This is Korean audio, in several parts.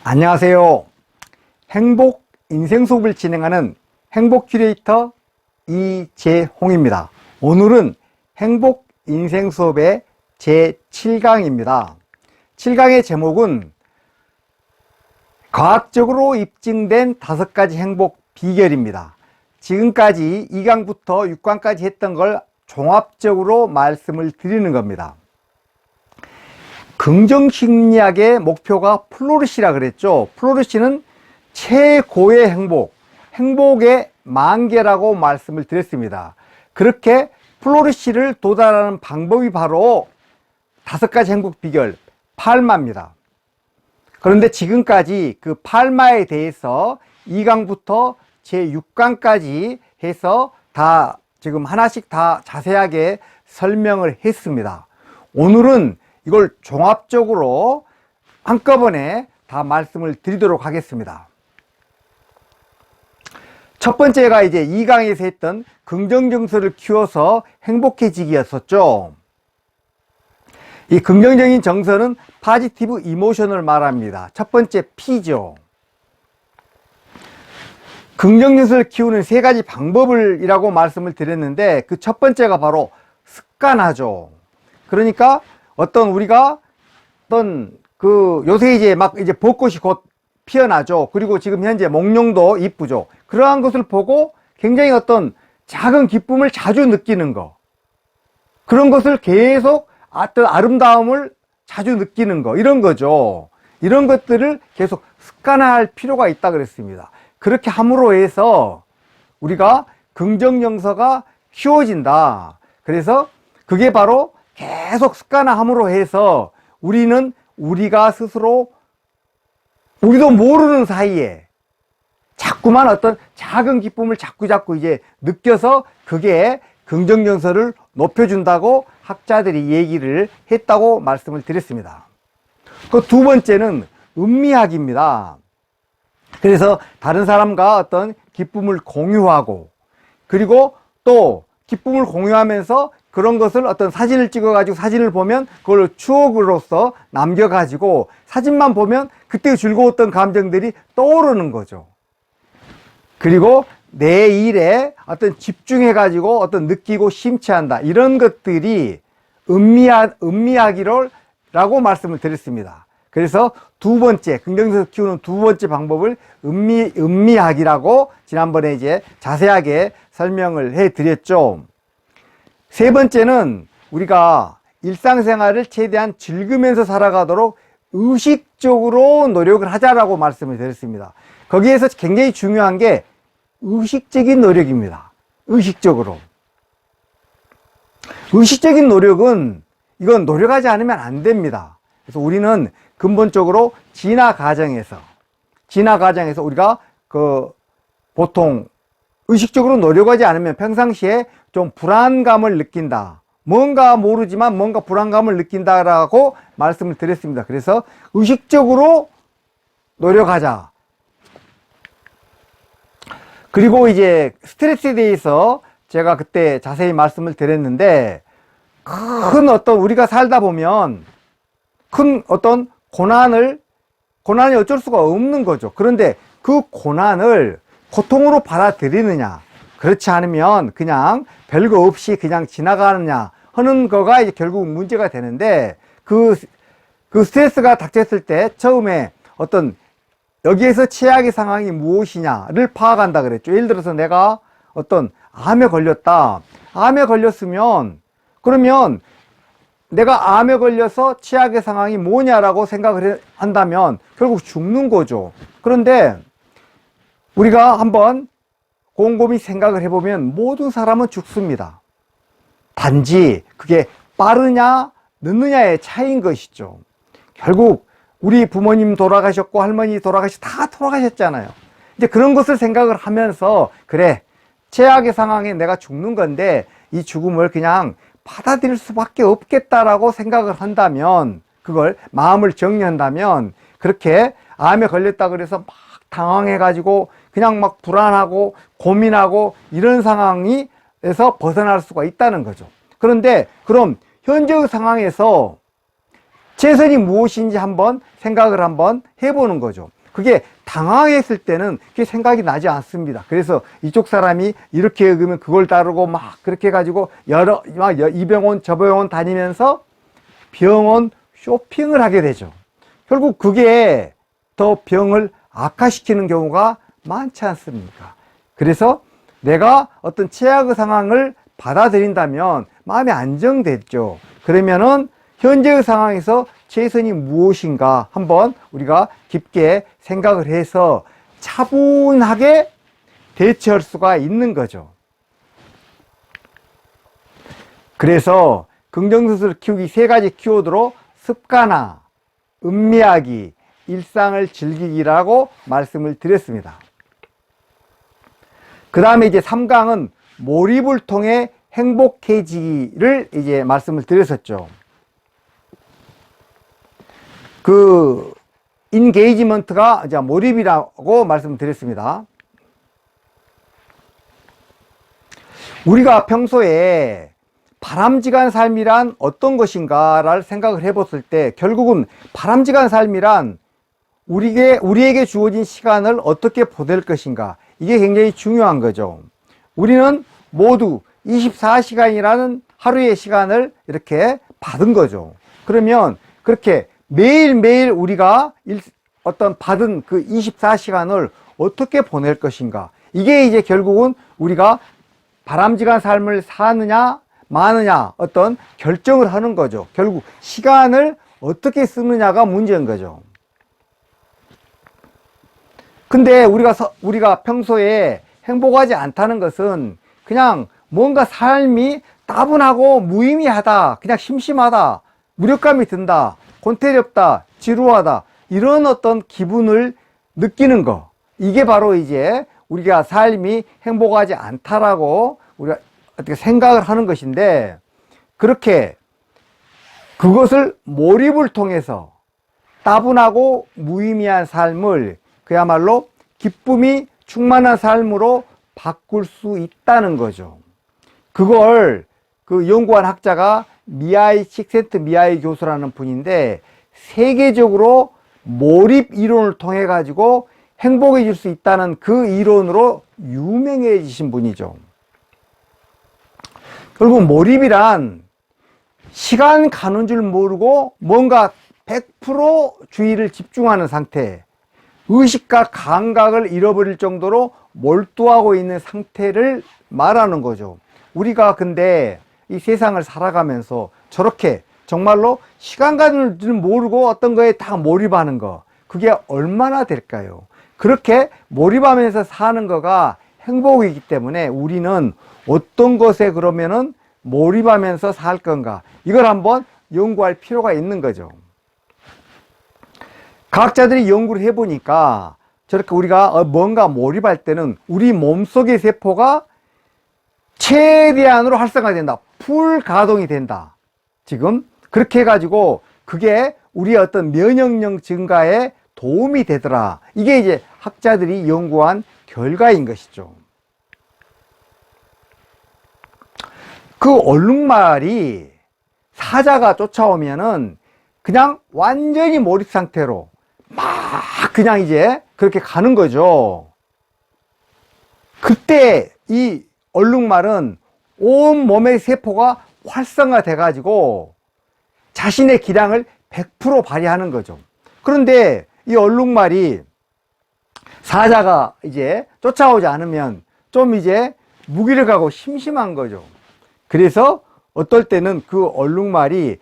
안녕하세요. 행복 인생 수업을 진행하는 행복 큐레이터 이재홍입니다. 오늘은 행복 인생 수업의 제7강입니다. 7강의 제목은 과학적으로 입증된 5가지 행복 비결입니다. 지금까지 2강부터 6강까지 했던 걸 종합적으로 말씀을 드리는 겁니다. 긍정심리학의 목표가 플로리시라 그랬죠. 플로리시는 최고의 행복의 만개라고 말씀을 드렸습니다. 그렇게 플로리시를 도달하는 방법이 바로 5가지 행복 비결, 팔마입니다. 그런데 지금까지 그 팔마에 대해서 2강부터 제6강까지 해서 다 지금 하나씩 다 자세하게 설명을 했습니다. 오늘은 이걸 종합적으로 한꺼번에 다 말씀을 드리도록 하겠습니다. 첫 번째가 이제 2강에서 했던 긍정정서를 키워서 행복해지기였었죠. 이 긍정적인 정서는 포지티브 이모션을 말합니다. 첫 번째 P죠. 긍정정서를 키우는 3가지 방법이라고 말씀을 드렸는데 그 첫 번째가 바로 습관화죠. 그러니까 우리가 요새 이제 벚꽃이 곧 피어나죠. 그리고 지금 현재 목련도 이쁘죠. 그러한 것을 보고 굉장히 작은 기쁨을 자주 느끼는 거. 그런 것을 계속 아름다움을 자주 느끼는 거. 이런 거죠. 이런 것들을 계속 습관화할 필요가 있다 그랬습니다. 그렇게 함으로 해서 우리가 긍정정서가 쉬워진다. 그래서 그게 바로 계속 습관화함으로 해서 우리가 스스로 우리도 모르는 사이에 자꾸만 작은 기쁨을 자꾸 이제 느껴서 그게 긍정정서를 높여준다고 학자들이 얘기를 했다고 말씀을 드렸습니다. 그 두 번째는 음미학입니다. 그래서 다른 사람과 기쁨을 공유하고, 그리고 또 기쁨을 공유하면서 그런 것을 사진을 찍어가지고 사진을 보면 그걸 추억으로서 남겨가지고 사진만 보면 그때 즐거웠던 감정들이 떠오르는 거죠. 그리고 내 일에 집중해가지고 느끼고 심취한다. 이런 것들이 음미학이라고 말씀을 드렸습니다. 그래서 두 번째, 긍정정서 키우는 두 번째 방법을 음미학이라고 지난번에 이제 자세하게 설명을 해 드렸죠. 세 번째는 우리가 일상생활을 최대한 즐기면서 살아가도록 의식적으로 노력을 하자라고 말씀을 드렸습니다. 거기에서 굉장히 중요한 게 의식적인 노력입니다. 의식적인 노력은 이건 노력하지 않으면 안 됩니다. 그래서 우리는 근본적으로 진화 과정에서 우리가 보통 의식적으로 노력하지 않으면 평상시에 좀 불안감을 느낀다. 뭔가 모르지만 뭔가 불안감을 느낀다라고 말씀을 드렸습니다. 그래서 의식적으로 노력하자. 그리고 이제 스트레스에 대해서 제가 그때 자세히 말씀을 드렸는데, 우리가 살다 보면 큰 고난이 어쩔 수가 없는 거죠. 그런데 그 고난을 고통으로 받아들이느냐, 그렇지 않으면 그냥 별거 없이 그냥 지나가느냐 하는 거가 이제 결국 문제가 되는데, 그 스트레스가 닥쳤을 때 처음에 여기에서 최악의 상황이 무엇이냐를 파악한다 그랬죠. 예를 들어서 내가 암에 걸렸다. 암에 걸렸으면, 그러면 내가 암에 걸려서 최악의 상황이 뭐냐라고 생각을 한다면 결국 죽는 거죠. 그런데 우리가 한번 곰곰이 생각을 해보면 모든 사람은 죽습니다. 단지 그게 빠르냐 늦느냐의 차이인 것이죠. 결국 우리 부모님 돌아가셨고 할머니 다 돌아가셨잖아요. 이제 그런 것을 생각을 하면서, 그래, 최악의 상황에 내가 죽는 건데 이 죽음을 그냥 받아들일 수밖에 없겠다라고 생각을 한다면, 그걸 마음을 정리한다면, 그렇게 암에 걸렸다 그래서 막 당황해가지고 그냥 막 불안하고 고민하고 이런 상황에서 벗어날 수가 있다는 거죠. 그런데 그럼 현재의 상황에서 최선이 무엇인지 한번 생각을 한번 해보는 거죠. 그게 당황했을 때는 그게 생각이 나지 않습니다. 그래서 이쪽 사람이 이렇게 읽으면 그걸 따르고 막 그렇게 해가지고 이 병원 저 병원 다니면서 병원 쇼핑을 하게 되죠. 결국 그게 더 병을 악화시키는 경우가 많지 않습니까? 그래서 내가 어떤 최악의 상황을 받아들인다면 마음이 안정됐죠. 그러면은 현재의 상황에서 최선이 무엇인가 한번 우리가 깊게 생각을 해서 차분하게 대처할 수가 있는 거죠. 그래서 긍정스스로 키우기 3가지 키워드로 습관화, 음미하기, 일상을 즐기기라고 말씀을 드렸습니다. 그 다음에 이제 3강은 몰입을 통해 행복해지기를 이제 말씀을 드렸었죠. 그 인게이지먼트가 이제 몰입이라고 말씀드렸습니다. 우리가 평소에 바람직한 삶이란 어떤 것인가를 생각을 해봤을 때 결국은 바람직한 삶이란 우리에게 주어진 시간을 어떻게 보낼 것인가, 이게 굉장히 중요한 거죠. 우리는 모두 24시간이라는 하루의 시간을 이렇게 받은 거죠. 그러면 그렇게 매일매일 우리가 어떤 받은 그 24시간을 어떻게 보낼 것인가, 이게 이제 결국은 우리가 바람직한 삶을 사느냐 마느냐 어떤 결정을 하는 거죠. 결국 시간을 어떻게 쓰느냐가 문제인 거죠. 근데 우리가 평소에 행복하지 않다는 것은 그냥 뭔가 삶이 따분하고 무의미하다, 그냥 심심하다, 무력감이 든다, 곤태롭다, 지루하다, 이런 어떤 기분을 느끼는 거, 이게 바로 이제 우리가 삶이 행복하지 않다라고 우리가 어떻게 생각을 하는 것인데, 그렇게 그것을 몰입을 통해서 따분하고 무의미한 삶을 그야말로 기쁨이 충만한 삶으로 바꿀 수 있다는 거죠. 그걸 그 연구한 학자가 칙센트 미하이 교수라는 분인데, 세계적으로 몰입 이론을 통해 가지고 행복해질 수 있다는 그 이론으로 유명해지신 분이죠. 결국 몰입이란 시간 가는 줄 모르고 뭔가 100% 주의를 집중하는 상태, 의식과 감각을 잃어버릴 정도로 몰두하고 있는 상태를 말하는 거죠. 우리가 근데 이 세상을 살아가면서 저렇게 정말로 시간 가는 줄 모르고 어떤 거에 다 몰입하는 거, 그게 얼마나 될까요? 그렇게 몰입하면서 사는 거가 행복이기 때문에 우리는 어떤 것에 그러면은 몰입하면서 살 건가, 이걸 한번 연구할 필요가 있는 거죠. 과학자들이 연구를 해보니까 저렇게 우리가 뭔가 몰입할 때는 우리 몸속의 세포가 최대한으로 활성화된다, 풀 가동이 된다. 지금 그렇게 해가지고 그게 우리의 어떤 면역력 증가에 도움이 되더라. 이게 이제 학자들이 연구한 결과인 것이죠. 그 얼룩말이 사자가 쫓아오면은 그냥 완전히 몰입 상태로 막 그냥 이제 그렇게 가는 거죠. 그때 이 얼룩말은 온 몸의 세포가 활성화돼 가지고 자신의 기량을 100% 발휘하는 거죠. 그런데 이 얼룩말이 사자가 이제 쫓아오지 않으면 좀 이제 무기력하고 심심한 거죠. 그래서 어떨 때는 그 얼룩말이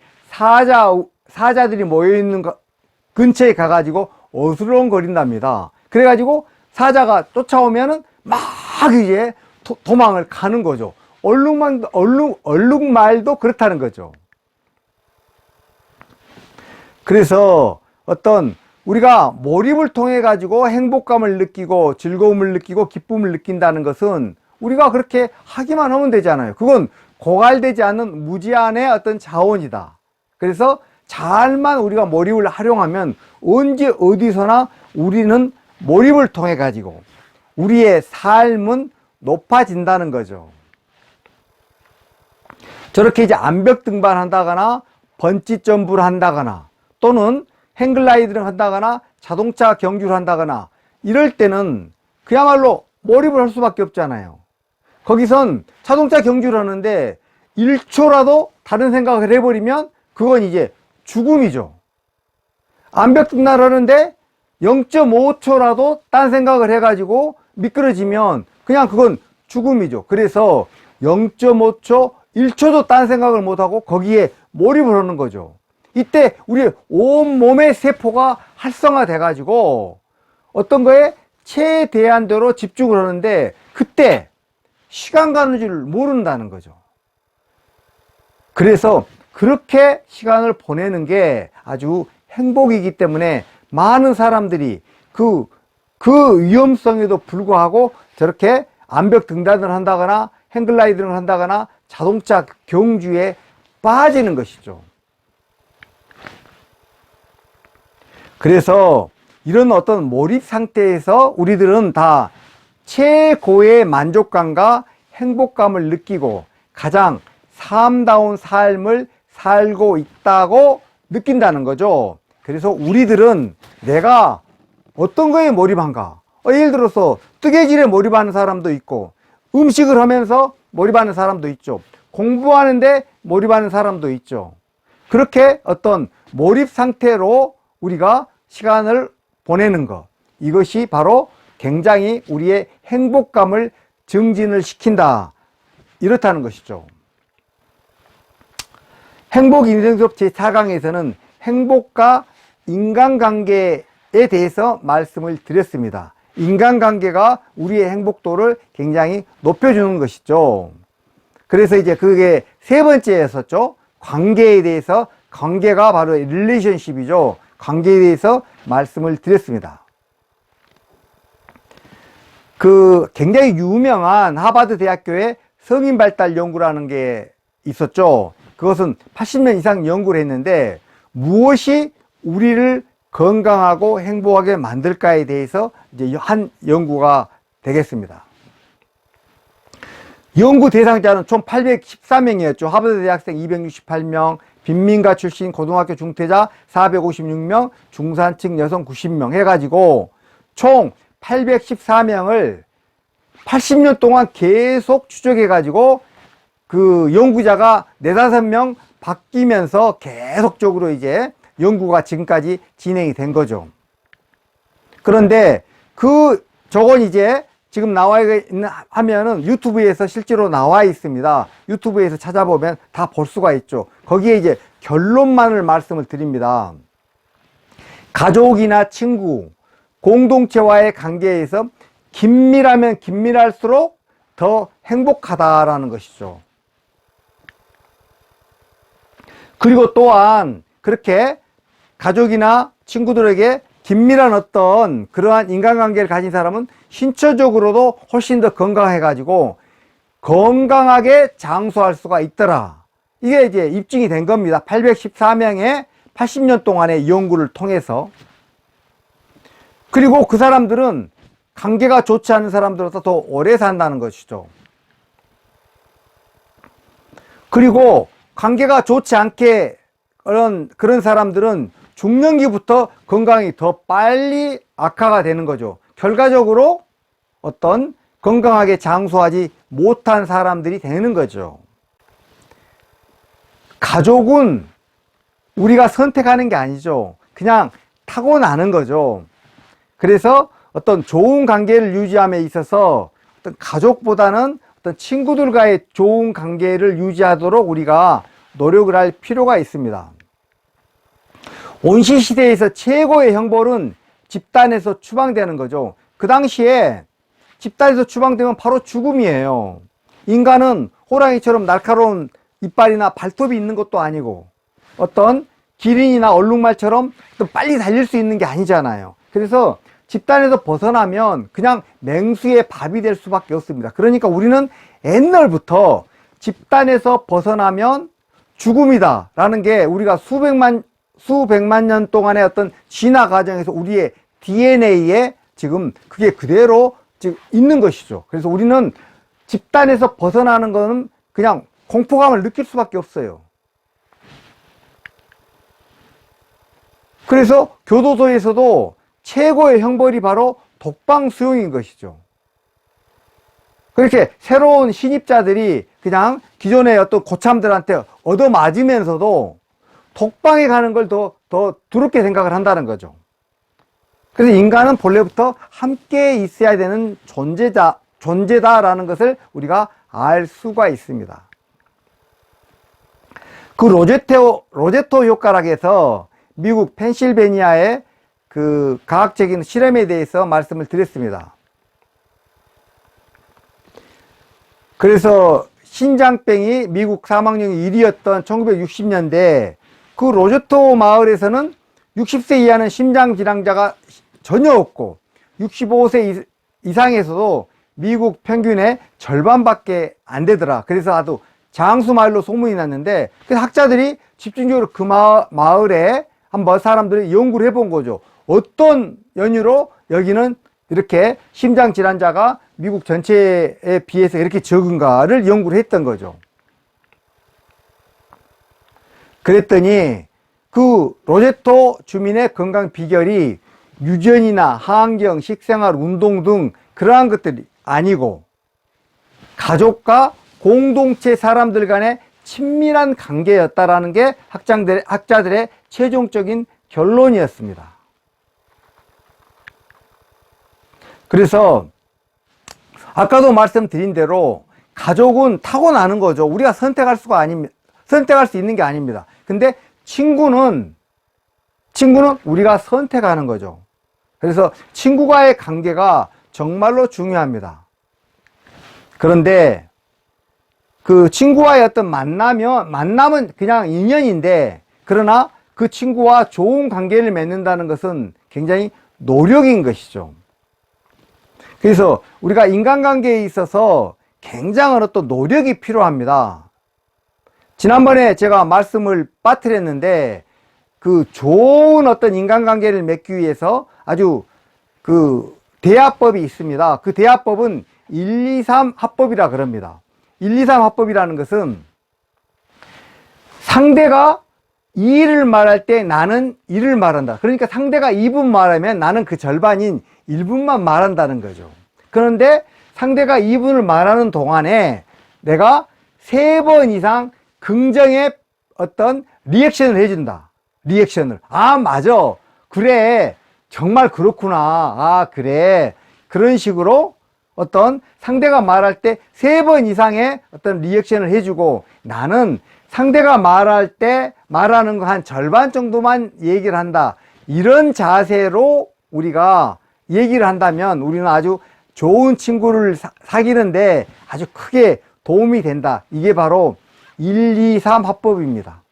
사자들이 모여있는 근처에 가가지고 어슬렁거린답니다. 그래가지고 사자가 쫓아오면은 막 이제 도망을 가는 거죠. 얼룩말도 그렇다는 거죠. 그래서 어떤 우리가 몰입을 통해 가지고 행복감을 느끼고 즐거움을 느끼고 기쁨을 느낀다는 것은 우리가 그렇게 하기만 하면 되잖아요. 그건 고갈되지 않는 무제한의 어떤 자원이다. 그래서 잘만 우리가 몰입을 활용하면 언제 어디서나 우리는 몰입을 통해 가지고 우리의 삶은 높아진다는 거죠. 저렇게 이제 암벽 등반한다거나 번지 점프를 한다거나 또는 행글라이드를 한다거나 자동차 경주를 한다거나 이럴 때는 그야말로 몰입을 할 수밖에 없잖아요. 거기선 자동차 경주를 하는데 1초라도 다른 생각을 해버리면 그건 이제 죽음이죠. 암벽 등반을 하는데 0.5초라도 딴 생각을 해가지고 미끄러지면 그냥 그건 죽음이죠. 그래서 0.5초, 1초도 딴 생각을 못하고 거기에 몰입을 하는 거죠. 이때 우리 온몸의 세포가 활성화돼 가지고 어떤 거에 최대한대로 집중을 하는데 그때 시간 가는 줄 모른다는 거죠. 그래서 그렇게 시간을 보내는 게 아주 행복이기 때문에 많은 사람들이 그 위험성에도 불구하고 저렇게 암벽 등반을 한다거나 행글라이딩을 한다거나 자동차 경주에 빠지는 것이죠. 그래서 이런 어떤 몰입 상태에서 우리들은 다 최고의 만족감과 행복감을 느끼고 가장 삶다운 삶을 살고 있다고 느낀다는 거죠. 그래서 우리들은 내가 어떤 거에 몰입한가? 예를 들어서 뜨개질에 몰입하는 사람도 있고 음식을 하면서 몰입하는 사람도 있죠. 공부하는데 몰입하는 사람도 있죠. 그렇게 어떤 몰입 상태로 우리가 시간을 보내는 것, 이것이 바로 굉장히 우리의 행복감을 증진을 시킨다, 이렇다는 것이죠. 행복 인생수업 제4강에서는 행복과 인간관계에 대해서 말씀을 드렸습니다. 인간관계가 우리의 행복도를 굉장히 높여주는 것이죠. 그래서 이제 그게 세 번째였었죠. 관계에 대해서, 관계가 바로 릴레이션십이죠. 관계에 대해서 말씀을 드렸습니다. 그 굉장히 유명한 하버드 대학교의 성인 발달 연구라는 게 있었죠. 그것은 80년 이상 연구를 했는데 무엇이 우리를 건강하고 행복하게 만들까에 대해서 이제 한 연구가 되겠습니다. 연구 대상자는 총 814명이었죠. 하버드 대학생 268명, 빈민가 출신 고등학교 중퇴자 456명, 중산층 여성 90명 해가지고 총 814명을 80년 동안 계속 추적해가지고 그 연구자가 4~5명 바뀌면서 계속적으로 이제 연구가 지금까지 진행이 된 거죠. 그런데 저건 이제 지금 하면은 유튜브에서 실제로 나와 있습니다. 유튜브에서 찾아보면 다 볼 수가 있죠. 거기에 이제 결론만을 말씀을 드립니다. 가족이나 친구, 공동체와의 관계에서 긴밀하면 긴밀할수록 더 행복하다라는 것이죠. 그리고 또한 그렇게 가족이나 친구들에게 긴밀한 어떤 그러한 인간관계를 가진 사람은 신체적으로도 훨씬 더 건강해가지고 건강하게 장수할 수가 있더라. 이게 이제 입증이 된 겁니다. 814명의 80년 동안의 연구를 통해서. 그리고 그 사람들은 관계가 좋지 않은 사람들보다 더 오래 산다는 것이죠. 그리고 관계가 좋지 않게 그런 사람들은 중년기부터 건강이 더 빨리 악화가 되는 거죠. 결과적으로 어떤 건강하게 장수하지 못한 사람들이 되는 거죠. 가족은 우리가 선택하는 게 아니죠. 그냥 타고나는 거죠. 그래서 어떤 좋은 관계를 유지함에 있어서 어떤 가족보다는 어떤 친구들과의 좋은 관계를 유지하도록 우리가 노력을 할 필요가 있습니다. 원시시대에서 최고의 형벌은 집단에서 추방되는 거죠. 그 당시에 집단에서 추방되면 바로 죽음이에요. 인간은 호랑이처럼 날카로운 이빨이나 발톱이 있는 것도 아니고 어떤 기린이나 얼룩말처럼 또 빨리 달릴 수 있는 게 아니잖아요. 그래서 집단에서 벗어나면 그냥 맹수의 밥이 될 수밖에 없습니다. 그러니까 우리는 옛날부터 집단에서 벗어나면 죽음이다 라는 게 우리가 수백만 년 동안의 어떤 진화 과정에서 우리의 DNA에 지금 그게 그대로 지금 있는 것이죠. 그래서 우리는 집단에서 벗어나는 것은 그냥 공포감을 느낄 수밖에 없어요. 그래서 교도소에서도 최고의 형벌이 바로 독방 수용인 것이죠. 그렇게 새로운 신입자들이 그냥 기존의 어떤 고참들한테 얻어맞으면서도 독방에 가는 걸 더 두렵게 생각을 한다는 거죠. 그래서 인간은 본래부터 함께 있어야 되는 존재다라는 것을 우리가 알 수가 있습니다. 그 로제토 효과락에서 미국 펜실베니아의 그 과학적인 실험에 대해서 말씀을 드렸습니다. 그래서 신장병이 미국 사망률이 1위였던 1960년대 그 로제토 마을에서는 60세 이하는 심장질환자가 전혀 없고 65세 이상에서도 미국 평균의 절반밖에 안 되더라. 그래서 아주 장수마을로 소문이 났는데 그래서 학자들이 집중적으로 그 마을에 한번 사람들이 연구를 해본 거죠. 어떤 연유로 여기는 이렇게 심장질환자가 미국 전체에 비해서 이렇게 적은가를 연구를 했던 거죠. 그랬더니 그 로제토 주민의 건강 비결이 유전이나 환경, 식생활, 운동 등 그러한 것들이 아니고 가족과 공동체 사람들 간의 친밀한 관계였다라는 게 학자들의 최종적인 결론이었습니다. 그래서 아까도 말씀드린 대로 가족은 타고나는 거죠. 우리가 선택할 수 있는 게 아닙니다. 근데 친구는 우리가 선택하는 거죠. 그래서 친구와의 관계가 정말로 중요합니다. 그런데 그 친구와의 어떤 만남은 그냥 인연인데 그러나 그 친구와 좋은 관계를 맺는다는 것은 굉장히 노력인 것이죠. 그래서 우리가 인간관계에 있어서 굉장한 어떤 노력이 필요합니다. 지난번에 제가 말씀을 빠뜨렸는데 그 좋은 어떤 인간관계를 맺기 위해서 아주 그 대화법이 있습니다. 그 대화법은 123 합법이라 그럽니다. 123 합법이라는 것은 상대가 2를 말할 때 나는 1을 말한다. 그러니까 상대가 2분 말하면 나는 그 절반인 1분만 말한다는 거죠. 그런데 상대가 2분을 말하는 동안에 내가 3번 이상 긍정의 어떤 리액션을 해준다. 리액션을. 아, 맞아. 그래. 정말 그렇구나. 아, 그래. 그런 식으로 어떤 상대가 말할 때 3번 이상의 어떤 리액션을 해주고 나는 상대가 말할 때 말하는 거 한 절반 정도만 얘기를 한다. 이런 자세로 우리가 얘기를 한다면 우리는 아주 좋은 친구를 사귀는데 아주 크게 도움이 된다. 이게 바로 123 합법입니다.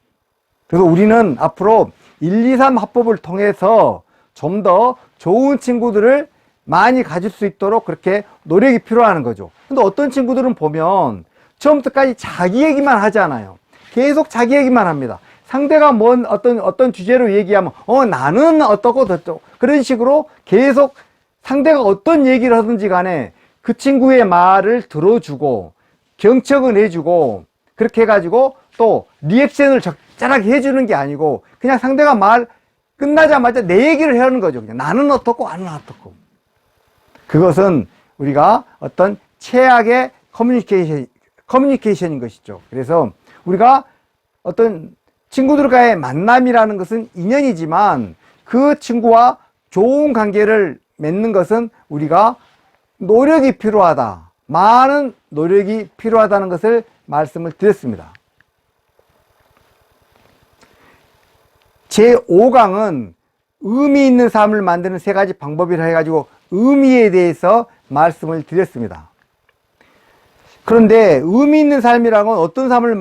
그래서 우리는 앞으로 123 합법을 통해서 좀 더 좋은 친구들을 많이 가질 수 있도록 그렇게 노력이 필요한 거죠. 근데 어떤 친구들은 보면 처음부터까지 자기 얘기만 하잖아요. 계속 자기 얘기만 합니다. 상대가 어떤 주제로 얘기하면 나는 어떻고 저쩌고 그런 식으로 계속 상대가 어떤 얘기를 하든지 간에 그 친구의 말을 들어주고 경청을 해주고 그렇게 해가지고 또 리액션을 적절하게 해주는 게 아니고 그냥 상대가 말 끝나자마자 내 얘기를 하는 거죠. 그냥 나는 어떻고 나는 어떻고. 그것은 우리가 어떤 최악의 커뮤니케이션인 것이죠. 그래서 우리가 어떤 친구들과의 만남이라는 것은 인연이지만 그 친구와 좋은 관계를 맺는 것은 우리가 노력이 필요하다. 많은 노력이 필요하다는 것을 말씀을 드렸습니다. 제5강은 의미 있는 삶을 만드는 3가지 방법이라 해가지고 의미에 대해서 말씀을 드렸습니다. 그런데 의미 있는 삶이라는 건 어떤 삶을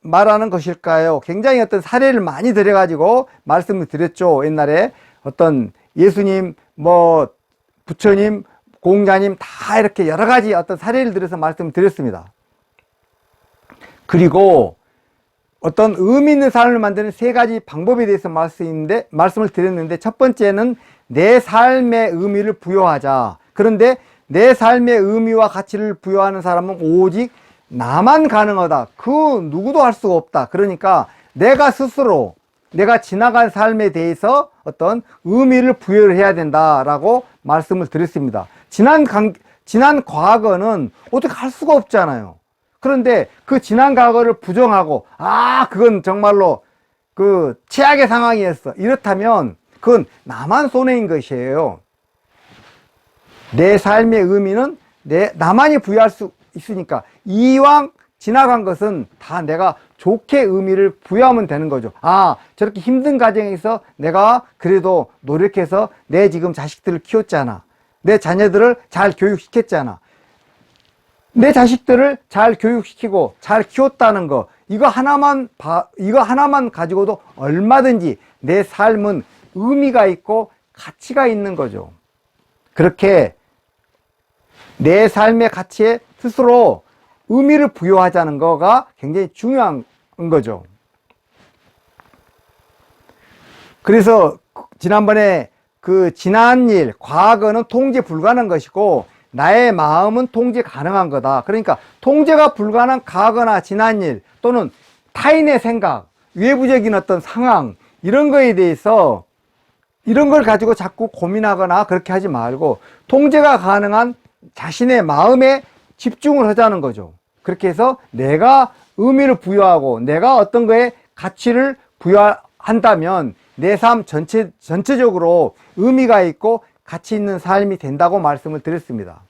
말하는 것일까요? 굉장히 어떤 사례를 많이 들여가지고 말씀을 드렸죠. 옛날에 어떤 예수님, 부처님, 공자님 다 이렇게 여러 가지 어떤 사례를 들어서 말씀을 드렸습니다. 그리고 어떤 의미 있는 삶을 만드는 3가지 방법에 대해서 말씀을 드렸는데 첫 번째는 내 삶의 의미를 부여하자. 그런데 내 삶의 의미와 가치를 부여하는 사람은 오직 나만 가능하다. 그 누구도 할 수가 없다. 그러니까 내가 스스로 내가 지나간 삶에 대해서 어떤 의미를 부여를 해야 된다라고 말씀을 드렸습니다. 지난 과거는 어떻게 할 수가 없잖아요. 그런데 그 지난 과거를 부정하고, 그건 정말로 그 최악의 상황이었어, 이렇다면 그건 나만 손해인 것이에요. 내 삶의 의미는 나만이 부여할 수 있으니까, 이왕 지나간 것은 다 내가 좋게 의미를 부여하면 되는 거죠. 저렇게 힘든 과정에서 내가 그래도 노력해서 내 지금 자식들을 키웠잖아. 내 자녀들을 잘 교육시켰잖아. 내 자식들을 잘 교육시키고 잘 키웠다는 거, 이거 하나만 가지고도 얼마든지 내 삶은 의미가 있고 가치가 있는 거죠. 그렇게 내 삶의 가치에 스스로 의미를 부여하자는 거가 굉장히 중요한 거죠. 그래서 지난번에 그 지난 일, 과거는 통제 불가능한 것이고 나의 마음은 통제 가능한 거다. 그러니까 통제가 불가능한 과거나 지난 일, 또는 타인의 생각, 외부적인 어떤 상황, 이런 거에 대해서, 이런 걸 가지고 자꾸 고민하거나 그렇게 하지 말고 통제가 가능한 자신의 마음에 집중을 하자는 거죠. 그렇게 해서 내가 의미를 부여하고 내가 어떤 거에 가치를 부여한다면 내 삶 전체적으로 의미가 있고 가치 있는 삶이 된다고 말씀을 드렸습니다.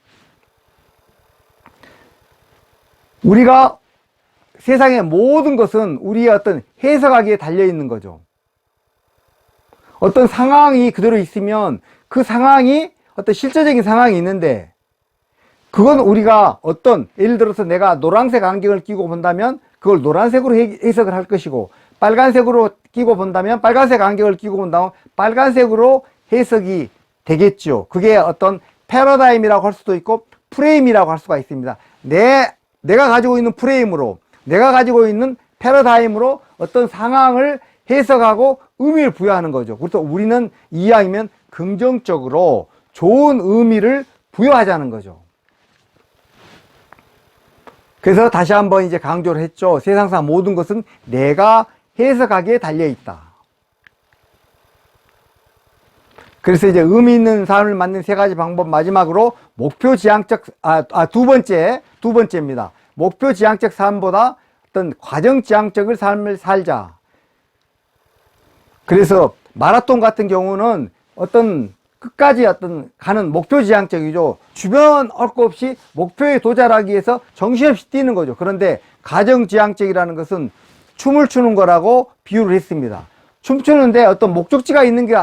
우리가 세상의 모든 것은 우리의 어떤 해석하기에 달려 있는 거죠. 어떤 상황이 그대로 있으면 그 상황이 어떤 실제적인 상황이 있는데, 그건 우리가 예를 들어서 내가 노란색 안경을 끼고 본다면 그걸 노란색으로 해석을 할 것이고, 빨간색으로 끼고 본다면 빨간색 안경을 끼고 본다면 빨간색으로 해석이 되겠죠. 그게 어떤 패러다임이라고 할 수도 있고 프레임이라고 할 수가 있습니다. 내가 가지고 있는 프레임으로, 내가 가지고 있는 패러다임으로 어떤 상황을 해석하고 의미를 부여하는 거죠. 그래서 우리는 이왕이면 긍정적으로 좋은 의미를 부여하자는 거죠. 그래서 다시 한번 이제 강조를 했죠. 세상상 모든 것은 내가 해석하기에 달려있다. 그래서 이제 의미 있는 삶을 만드는 세 가지 방법, 마지막으로 목표 지향적, 두 번째입니다. 목표 지향적 삶보다 어떤 과정 지향적인 삶을 살자. 그래서 마라톤 같은 경우는 끝까지 가는 목표 지향적이죠. 주변 할 거 없이 목표에 도달하기 위해서 정신없이 뛰는 거죠. 그런데 과정 지향적이라는 것은 춤을 추는 거라고 비유를 했습니다. 춤추는데 어떤 목적지가 있는 게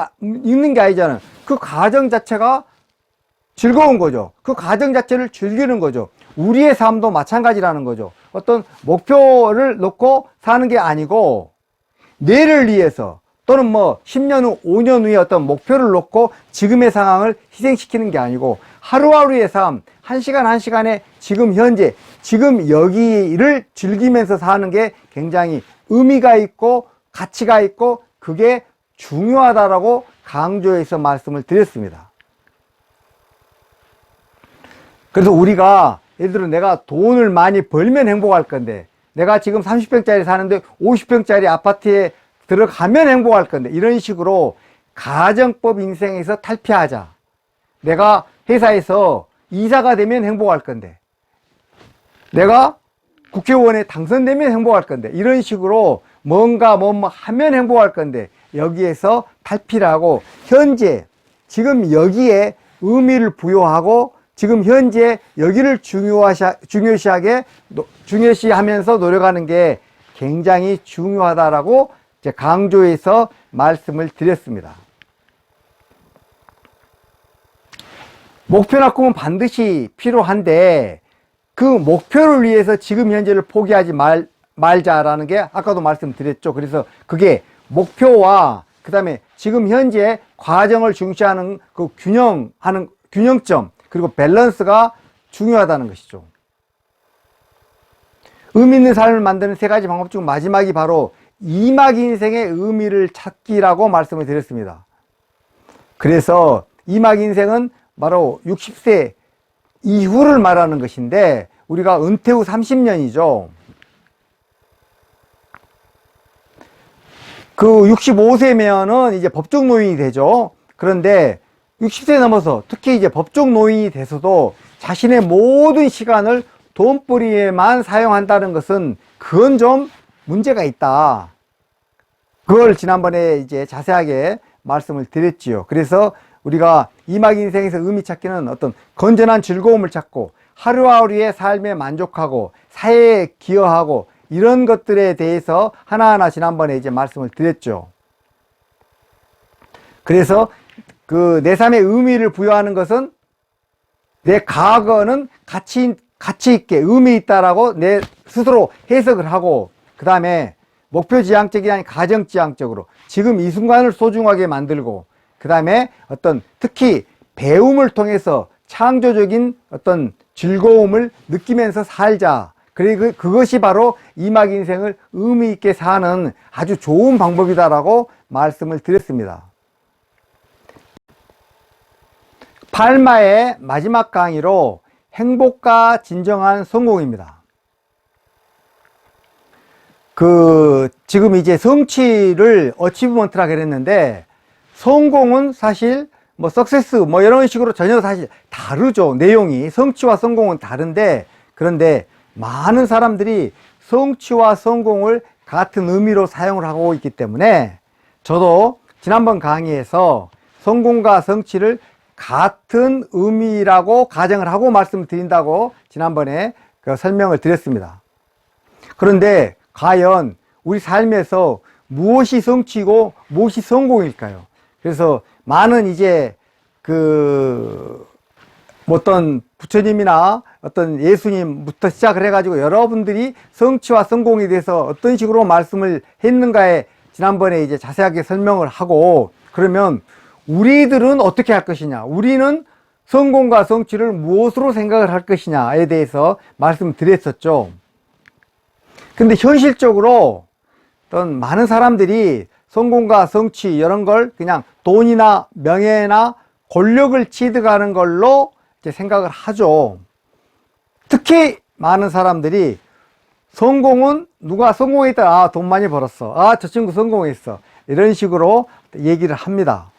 아니잖아요. 그 과정 자체가 즐거운 거죠. 그 과정 자체를 즐기는 거죠. 우리의 삶도 마찬가지라는 거죠. 어떤 목표를 놓고 사는 게 아니고, 내일을 위해서, 또는 10년 후, 5년 후에 어떤 목표를 놓고 지금의 상황을 희생시키는 게 아니고, 하루하루의 삶, 한 시간 한 시간에 지금 현재, 지금 여기를 즐기면서 사는 게 굉장히 의미가 있고 가치가 있고 그게 중요하다라고 강조해서 말씀을 드렸습니다. 그래서 우리가 예를 들어 내가 돈을 많이 벌면 행복할 건데, 내가 지금 30평짜리 사는데 50평짜리 아파트에 들어가면 행복할 건데, 이런 식으로 가정법 인생에서 탈피하자. 내가 회사에서 이사가 되면 행복할 건데, 내가 국회의원에 당선되면 행복할 건데, 이런 식으로 뭔가 하면 행복할 건데, 여기에서 탈피를 하고 현재 지금 여기에 의미를 부여하고 지금 현재 여기를 중요시하면서 노력하는 게 굉장히 중요하다라고 강조해서 말씀을 드렸습니다. 목표나 꿈은 반드시 필요한데 그 목표를 위해서 지금 현재를 포기하지 말자라는 게 아까도 말씀드렸죠. 그래서 그게 목표와 그 다음에 지금 현재 과정을 중시하는 그 균형점, 그리고 밸런스가 중요하다는 것이죠. 의미 있는 삶을 만드는 세 가지 방법 중 마지막이 바로 이막 인생의 의미를 찾기라고 말씀을 드렸습니다. 그래서 이막 인생은 바로 60세 이후를 말하는 것인데, 우리가 은퇴 후 30년이죠. 그 65세면은 이제 법정 노인이 되죠. 그런데 60세 넘어서 특히 이제 법정 노인이 돼서도 자신의 모든 시간을 돈벌이에만 사용한다는 것은 그건 좀 문제가 있다. 그걸 지난번에 이제 자세하게 말씀을 드렸지요. 그래서 우리가 이막 인생에서 의미 찾기는 어떤 건전한 즐거움을 찾고 하루하루의 삶에 만족하고 사회에 기여하고 이런 것들에 대해서 하나하나 지난번에 이제 말씀을 드렸죠. 그래서 그 내 삶의 의미를 부여하는 것은 내 과거는 가치 있게 의미 있다라고 내 스스로 해석을 하고, 그 다음에 목표 지향적이 아닌 가정 지향적으로 지금 이 순간을 소중하게 만들고, 그 다음에 어떤 특히 배움을 통해서 창조적인 어떤 즐거움을 느끼면서 살자. 그리고 그것이 바로 이막 인생을 의미 있게 사는 아주 좋은 방법이다라고 말씀을 드렸습니다. 8마의 마지막 강의로 행복과 진정한 성공입니다. 지금 이제 성취를 어치브먼트라고 그랬는데, 성공은 사실 석세스 이런 식으로 전혀 사실 다르죠. 내용이 성취와 성공은 다른데, 그런데 많은 사람들이 성취와 성공을 같은 의미로 사용을 하고 있기 때문에 저도 지난번 강의에서 성공과 성취를 같은 의미라고 가정을 하고 말씀드린다고 지난번에 설명을 드렸습니다. 그런데 과연 우리 삶에서 무엇이 성취고 무엇이 성공일까요? 그래서 많은 이제 어떤 부처님이나 어떤 예수님부터 시작을 해가지고 여러분들이 성취와 성공에 대해서 어떤 식으로 말씀을 했는가에 지난번에 이제 자세하게 설명을 하고, 그러면 우리들은 어떻게 할 것이냐, 우리는 성공과 성취를 무엇으로 생각을 할 것이냐에 대해서 말씀드렸었죠. 근데 현실적으로 어떤 많은 사람들이 성공과 성취 이런 걸 그냥 돈이나 명예나 권력을 취득하는 걸로 이제 생각을 하죠. 특히 많은 사람들이 성공은 누가 성공했다, 돈 많이 벌었어, 저 친구 성공했어, 이런 식으로 얘기를 합니다.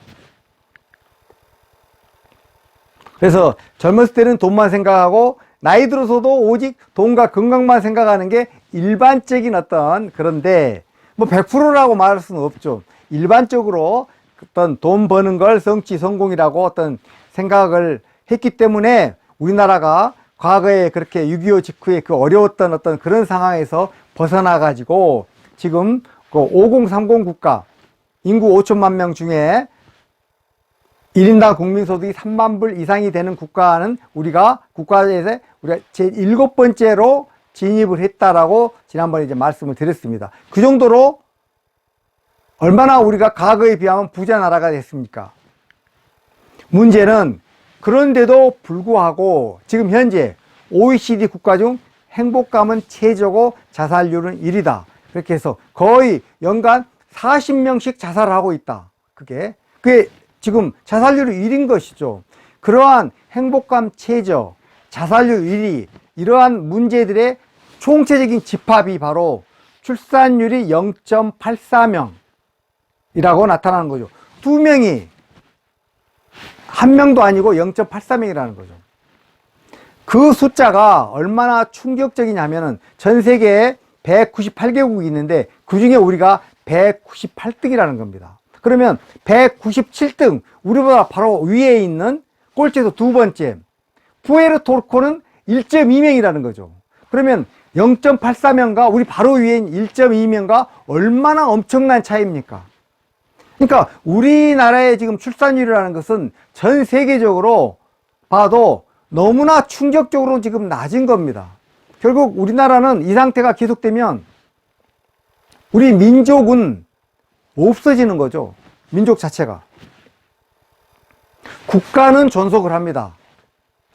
그래서 젊었을 때는 돈만 생각하고 나이 들어서도 오직 돈과 건강만 생각하는 게 일반적인 그런데 100%라고 말할 수는 없죠. 일반적으로 어떤 돈 버는 걸 성취 성공이라고 어떤 생각을 했기 때문에 우리나라가 과거에 그렇게 6.25 직후에 어려웠던 어떤 그런 상황에서 벗어나 가지고 지금 5030 국가, 인구 5천만 명 중에 1인당 국민소득이 3만 불 이상이 되는 국가는 국가에서 우리가 제7번째로 진입을 했다라고 지난번에 이제 말씀을 드렸습니다. 그 정도로 얼마나 우리가 과거에 비하면 부자 나라가 됐습니까? 문제는 그런데도 불구하고 지금 현재 OECD 국가 중 행복감은 최저고 자살률은 1위다. 그렇게 해서 거의 연간 40명씩 자살을 하고 있다. 그게 지금 자살률이 1위인 것이죠. 그러한 행복감 최저, 자살률 1위, 이러한 문제들의 총체적인 집합이 바로 출산율이 0.84명이라고 나타나는 거죠. 2명이 1명도 아니고 0.84명이라는 거죠. 그 숫자가 얼마나 충격적이냐면은 전 세계에 198개국이 있는데 그 중에 우리가 198등이라는 겁니다. 그러면 197등, 우리보다 바로 위에 있는 꼴찌에서 2번째 푸에르토리코는 1.2명이라는 거죠. 그러면 0.84명과 우리 바로 위엔 1.2명과 얼마나 엄청난 차이입니까? 그러니까 우리나라의 지금 출산율이라는 것은 전 세계적으로 봐도 너무나 충격적으로 지금 낮은 겁니다. 결국 우리나라는 이 상태가 계속되면 우리 민족은 없어지는 거죠. 민족 자체가. 국가는 존속을 합니다.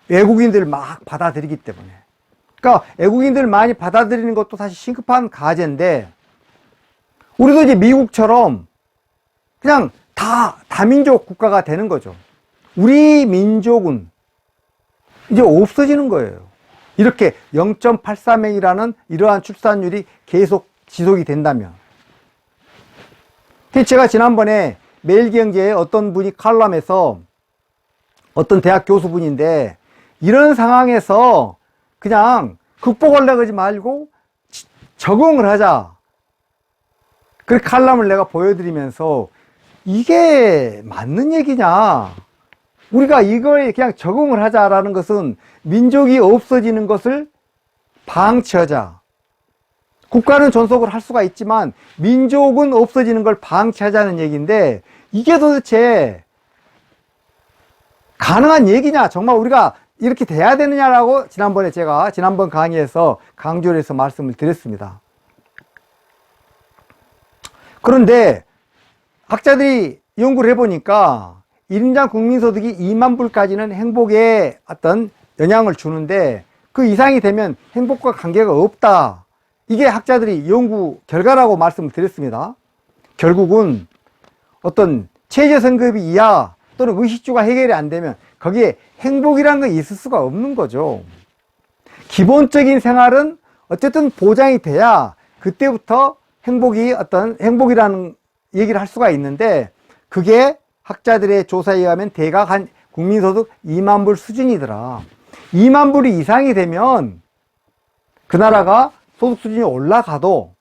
외국인들 막 받아들이기 때문에. 그러니까 외국인들 많이 받아들이는 것도 사실 시급한 과제인데, 우리도 이제 미국처럼 그냥 다민족 국가가 되는 거죠. 우리 민족은 이제 없어지는 거예요. 이렇게 0.84명이라는 이러한 출산율이 계속 지속이 된다면. 제가 지난번에 매일경제에 어떤 분이 칼럼에서 어떤 대학 교수분인데 이런 상황에서 그냥 극복하려고 하지 말고 적응을 하자. 그 칼럼을 내가 보여드리면서 이게 맞는 얘기냐. 우리가 이거에 그냥 적응을 하자라는 것은 민족이 없어지는 것을 방치하자. 국가는 존속을 할 수가 있지만 민족은 없어지는 걸 방치하자는 얘기인데 이게 도대체 가능한 얘기냐? 정말 우리가 이렇게 돼야 되느냐라고 지난번에 제가 지난번 강의에서 강조를 해서 말씀을 드렸습니다. 그런데 학자들이 연구를 해보니까 1인당 국민소득이 2만 불까지는 행복에 어떤 영향을 주는데 그 이상이 되면 행복과 관계가 없다. 이게 학자들이 연구 결과라고 말씀을 드렸습니다. 결국은 어떤 최저생급이 이하 또는 의식주가 해결이 안 되면 거기에 행복이라는 건 있을 수가 없는 거죠. 기본적인 생활은 어쨌든 보장이 돼야 그때부터 행복이라는 얘기를 할 수가 있는데 그게 학자들의 조사에 의하면 대각 한 국민소득 2만 불 수준이더라. 2만 불이 이상이 되면 그 나라가 소득 수준이 올라가도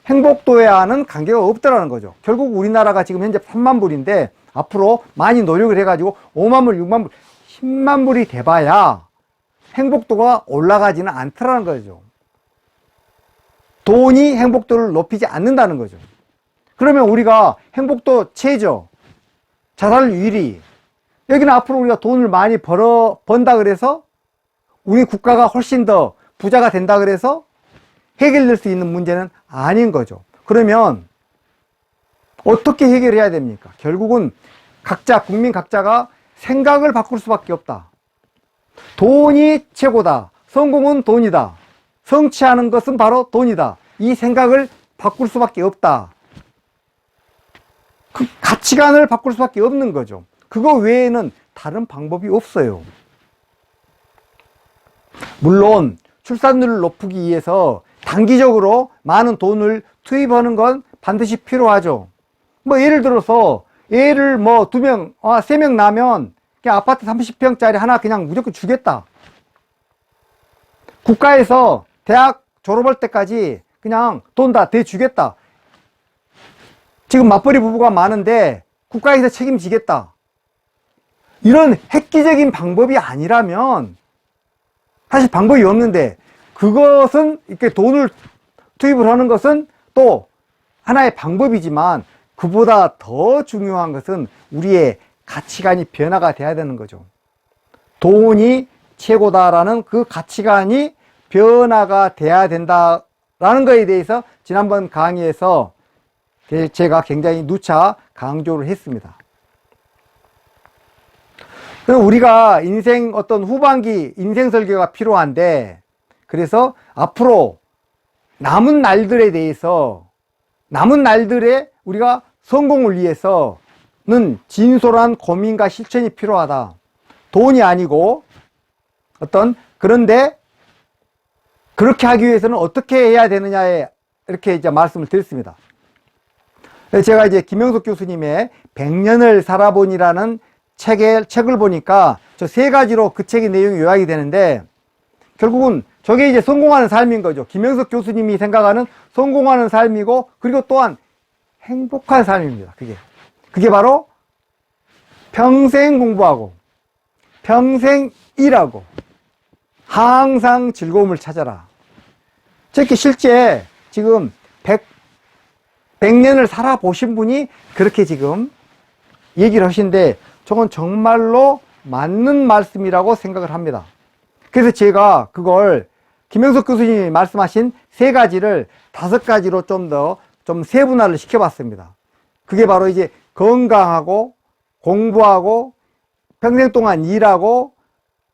행복도와는 관계가 없더라는 거죠. 결국 우리나라가 지금 현재 3만 불인데 앞으로 많이 노력을 해가지고 5만 불, 6만 불, 10만 불이 돼봐야 행복도가 올라가지는 않더라는 거죠. 돈이 행복도를 높이지 않는다는 거죠. 그러면 우리가 행복도 최저, 자살률 1위, 여기는 앞으로 우리가 돈을 많이 번다 그래서 우리 국가가 훨씬 더 부자가 된다 그래서 해결될 수 있는 문제는 아닌 거죠. 그러면 어떻게 해결해야 됩니까? 결국은 국민 각자가 생각을 바꿀 수밖에 없다. 돈이 최고다. 성공은 돈이다. 성취하는 것은 바로 돈이다. 이 생각을 바꿀 수밖에 없다. 그 가치관을 바꿀 수밖에 없는 거죠. 그거 외에는 다른 방법이 없어요. 물론 출산율을 높이기 위해서 단기적으로 많은 돈을 투입하는 건 반드시 필요하죠. 예를 들어서 애를 2명, 3명 낳으면 그냥 아파트 30평짜리 하나 그냥 무조건 주겠다. 국가에서 대학 졸업할 때까지 그냥 돈 다 대주겠다. 지금 맞벌이 부부가 많은데 국가에서 책임지겠다. 이런 획기적인 방법이 아니라면 사실 방법이 없는데 그것은 이렇게 돈을 투입을 하는 것은 또 하나의 방법이지만 그보다 더 중요한 것은 우리의 가치관이 변화가 돼야 되는 거죠. 돈이 최고다라는 그 가치관이 변화가 돼야 된다라는 것에 대해서 지난번 강의에서 제가 굉장히 누차 강조를 했습니다. 그럼 우리가 인생 어떤 후반기 인생 설계가 필요한데 그래서 앞으로 남은 날들에 대해서 남은 날들에 우리가 성공을 위해서는 진솔한 고민과 실천이 필요하다. 돈이 아니고 그런데 그렇게 하기 위해서는 어떻게 해야 되느냐에 이렇게 이제 말씀을 드렸습니다. 제가 이제 김영석 교수님의 100년을 살아보니라는 책을 보니까 저 3가지로 그 책의 내용이 요약이 되는데 결국은 저게 이제 성공하는 삶인 거죠. 김영석 교수님이 생각하는 성공하는 삶이고 그리고 또한 행복한 삶입니다. 그게 바로 평생 공부하고 평생 일하고 항상 즐거움을 찾아라. 저렇게 실제 지금 100년을 살아보신 분이 그렇게 지금 얘기를 하신데 저건 정말로 맞는 말씀이라고 생각을 합니다. 그래서 제가 그걸 김영석 교수님이 말씀하신 3가지를 5가지로 좀 세분화를 시켜봤습니다. 그게 바로 이제 건강하고 공부하고 평생 동안 일하고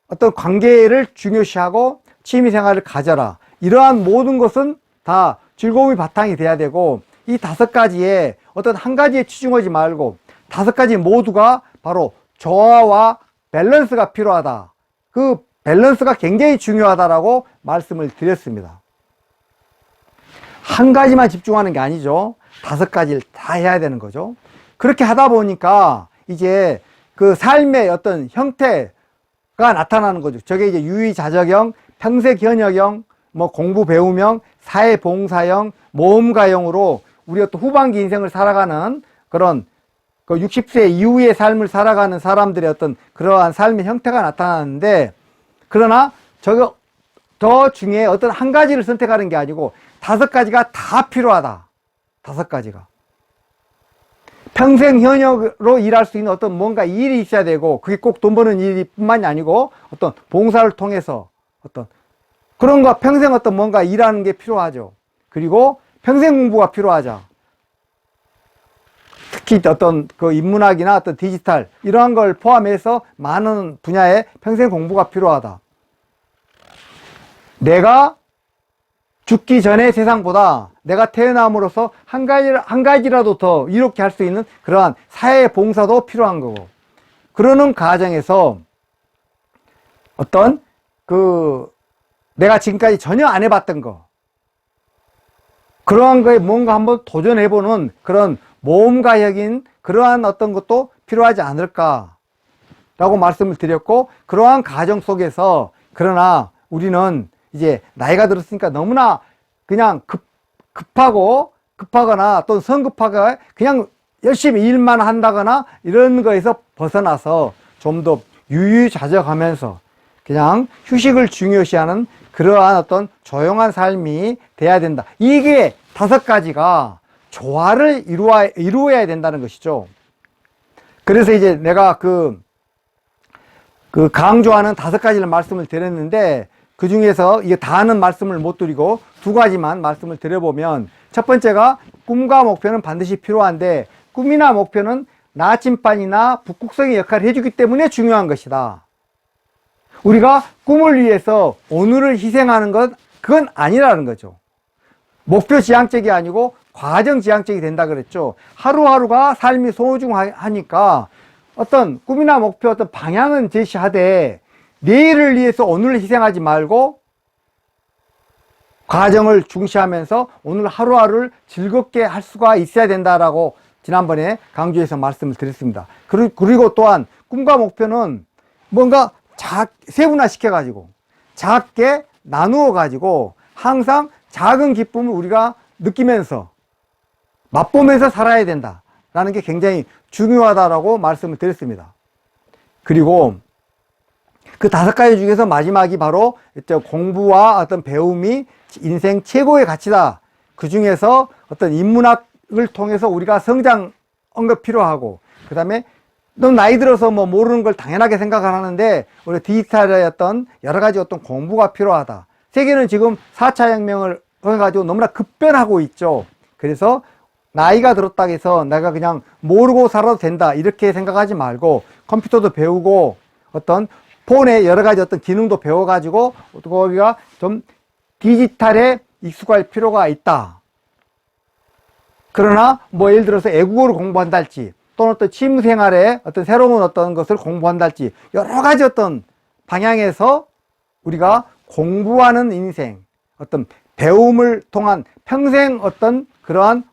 어떤 관계를 중요시하고 취미생활을 가져라. 이러한 모든 것은 다 즐거움이 바탕이 돼야 되고 이 5가지에 어떤 한 가지에 치중하지 말고 5가지 모두가 바로 조화와 밸런스가 필요하다. 그 밸런스가 굉장히 중요하다라고 말씀을 드렸습니다. 한 가지만 집중하는 게 아니죠. 5가지를 다 해야 되는 거죠. 그렇게 하다 보니까 이제 그 삶의 어떤 형태가 나타나는 거죠. 저게 이제 유의자적형, 평생현역형, 뭐 공부 배움형, 사회봉사형, 모험가형으로 우리 어떤 후반기 인생을 살아가는 그런 그 60세 이후의 삶을 살아가는 사람들의 어떤 그러한 삶의 형태가 나타나는데, 그러나 저 중에 어떤 한 가지를 선택하는 게 아니고 5가지가 다 필요하다. 5가지가. 평생 현역으로 일할 수 있는 어떤 뭔가 일이 있어야 되고, 그게 꼭 돈 버는 일이 뿐만이 아니고 어떤 봉사를 통해서 어떤 그런 거 평생 어떤 뭔가 일하는 게 필요하죠. 그리고 평생 공부가 필요하죠. 특히 어떤 그 인문학이나 어떤 디지털 이러한 걸 포함해서 많은 분야에 평생 공부가 필요하다. 내가 죽기 전의 세상보다 내가 태어남으로써 한 가지라도 더 이롭게 할 수 있는 그러한 사회 봉사도 필요한 거고, 그러는 과정에서 어떤 그 내가 지금까지 전혀 안 해봤던 거, 그러한 거에 뭔가 한번 도전해보는 그런 모험가적인 그러한 어떤 것도 필요하지 않을까라고 말씀을 드렸고, 그러한 과정 속에서 그러나 우리는 이제 나이가 들었으니까 너무나 그냥 급하거나 또는 성급하게 그냥 열심히 일만 한다거나 이런 거에서 벗어나서 좀 더 유유자적하면서 그냥 휴식을 중요시하는 그러한 어떤 조용한 삶이 돼야 된다. 이게 5가지가 조화를 이루어야 된다는 것이죠. 그래서 이제 내가 그 강조하는 5가지를 말씀을 드렸는데, 그 중에서 이게 다는 말씀을 못 드리고 2가지만 말씀을 드려보면, 첫 번째가 꿈과 목표는 반드시 필요한데, 꿈이나 목표는 나침반이나 북극성의 역할을 해주기 때문에 중요한 것이다. 우리가 꿈을 위해서 오늘을 희생하는 건 그건 아니라는 거죠. 목표 지향적이 아니고 과정 지향적이 된다 그랬죠. 하루하루가 삶이 소중하니까 어떤 꿈이나 목표 어떤 방향은 제시하되, 내일을 위해서 오늘을 희생하지 말고 과정을 중시하면서 오늘 하루하루를 즐겁게 할 수가 있어야 된다라고 지난번에 강조해서 말씀을 드렸습니다. 그리고 또한 꿈과 목표는 뭔가 세분화시켜가지고 작게 나누어가지고 항상 작은 기쁨을 우리가 느끼면서 맛보면서 살아야 된다라는 게 굉장히 중요하다라고 말씀을 드렸습니다. 그리고 그 5가지 중에서 마지막이 바로 공부와 어떤 배움이 인생 최고의 가치다. 그 중에서 어떤 인문학을 통해서 우리가 성장한 거 필요하고, 그 다음에 너무 나이 들어서 뭐 모르는 걸 당연하게 생각을 하는데, 우리 디지털의 어떤 여러 가지 어떤 공부가 필요하다. 세계는 지금 4차 혁명을 해가지고 너무나 급변하고 있죠. 그래서 나이가 들었다고 해서 내가 그냥 모르고 살아도 된다 이렇게 생각하지 말고, 컴퓨터도 배우고 어떤 폰의 여러 가지 어떤 기능도 배워가지고 우리가 좀 디지털에 익숙할 필요가 있다. 그러나 뭐 예를 들어서 애국어를 공부한다 할지, 또는 어떤 취미생활에 어떤 새로운 어떤 것을 공부한다 할지, 여러 가지 어떤 방향에서 우리가 공부하는 인생, 어떤 배움을 통한 평생 어떤 그러한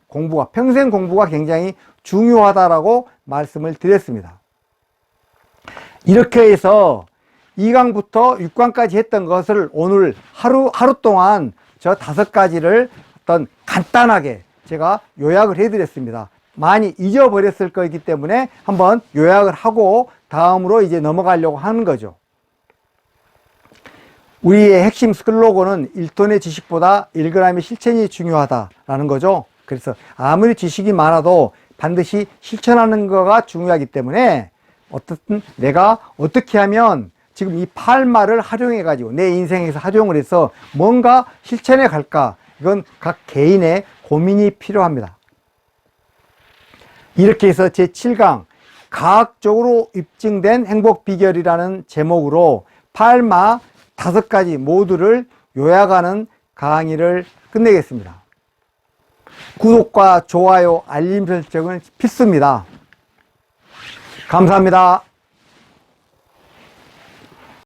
평생 공부가 굉장히 중요하다라고 말씀을 드렸습니다. 이렇게 해서 2강부터 6강까지 했던 것을 오늘 하루 동안 저 5가지를 어떤 간단하게 제가 요약을 해드렸습니다. 많이 잊어버렸을 거기 때문에 한번 요약을 하고 다음으로 이제 넘어가려고 하는 거죠. 우리의 핵심 슬로건은 1톤의 지식보다 1g의 실천이 중요하다라는 거죠. 그래서 아무리 지식이 많아도 반드시 실천하는 거가 중요하기 때문에 어떻든 내가 어떻게 하면 지금 이 8마를 활용해 가지고 내 인생에서 활용을 해서 뭔가 실천해 갈까, 이건 각 개인의 고민이 필요합니다. 이렇게 해서 제7강 과학적으로 입증된 행복 비결이라는 제목으로 8마 5가지 모두를 요약하는 강의를 끝내겠습니다. 구독과 좋아요, 알림 설정은 필수입니다. 감사합니다.